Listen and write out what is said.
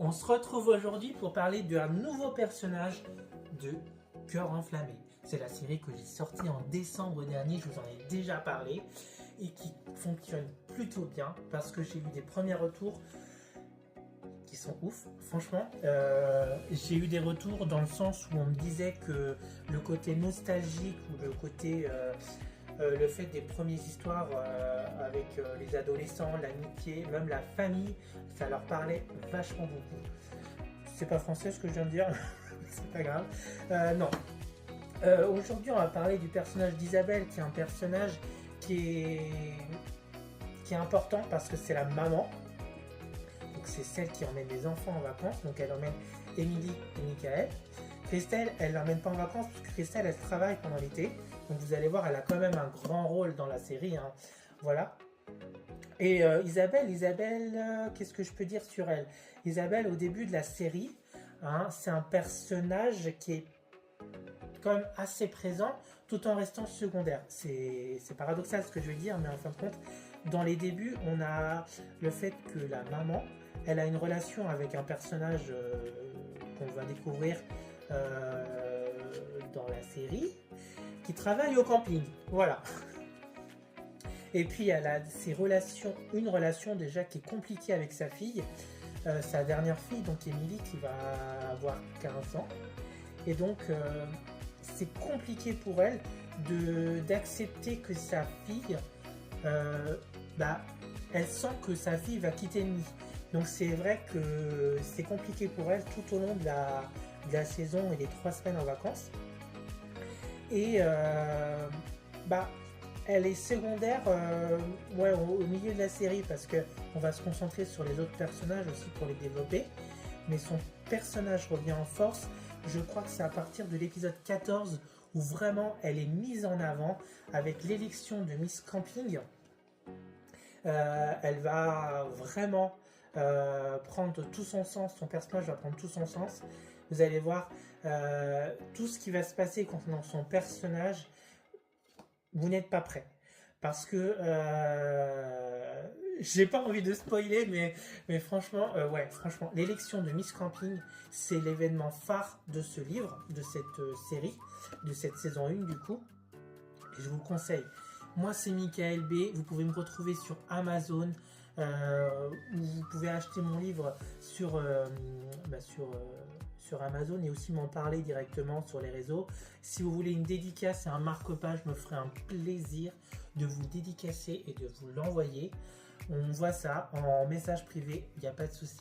On se retrouve aujourd'hui pour parler d'un nouveau personnage de Cœur Enflammé. C'est la série que j'ai sortie en décembre dernier, je vous en ai déjà parlé, et qui fonctionne plutôt bien parce que j'ai eu des premiers retours qui sont ouf. Franchement, j'ai eu des retours dans le sens où on me disait que le côté nostalgique ou le côté... le fait des premières histoires avec les adolescents, l'amitié, même la famille, ça leur parlait vachement beaucoup. C'est pas français ce que je viens de dire, c'est pas grave. Non. Aujourd'hui, on va parler du personnage d'Isabelle, qui est un personnage qui est important parce que c'est la maman. Donc c'est celle qui emmène les enfants en vacances. Donc elle emmène Émilie et Michael. Christelle, elle l'emmène pas en vacances parce que Christelle, elle travaille pendant l'été. Donc vous allez voir, elle a quand même un grand rôle dans la série. Hein. Voilà. Et Isabelle, qu'est-ce que je peux dire sur elle? Isabelle, au début de la série, hein, c'est un personnage qui est quand même assez présent tout en restant secondaire. C'est paradoxal ce que je vais dire, mais en fin de compte, dans les débuts, on a le fait que la maman, elle a une relation avec un personnage qu'on va découvrir dans la série, qui travaille au camping. Voilà. Et puis elle a une relation déjà qui est compliquée avec sa fille, sa dernière fille, donc Émilie, qui va avoir 15 ans. Et donc c'est compliqué pour elle d'accepter que sa fille, elle sent que sa fille va quitter le nid. Donc c'est vrai que c'est compliqué pour elle tout au long de la saison et les 3 semaines en vacances. Et elle est secondaire au milieu de la série parce qu'on va se concentrer sur les autres personnages aussi pour les développer. Mais son personnage revient en force. Je crois que c'est à partir de l'épisode 14 où vraiment elle est mise en avant avec l'élection de Miss Camping. Elle va vraiment prendre tout son sens, son personnage va prendre tout son sens. Vous allez voir tout ce qui va se passer concernant son personnage. Vous n'êtes pas prêt parce que j'ai pas envie de spoiler, mais franchement, franchement, l'élection de Miss Camping, c'est l'événement phare de ce livre, de cette série, de cette saison 1 du coup. Et je vous le conseille. Moi, c'est Michael B. Vous pouvez me retrouver sur Amazon. Où vous pouvez acheter mon livre sur Amazon et aussi m'en parler directement sur les réseaux. Si vous voulez une dédicace et un marque-page, je me ferai un plaisir de vous dédicacer et de vous l'envoyer. On voit ça en message privé, il n'y a pas de souci.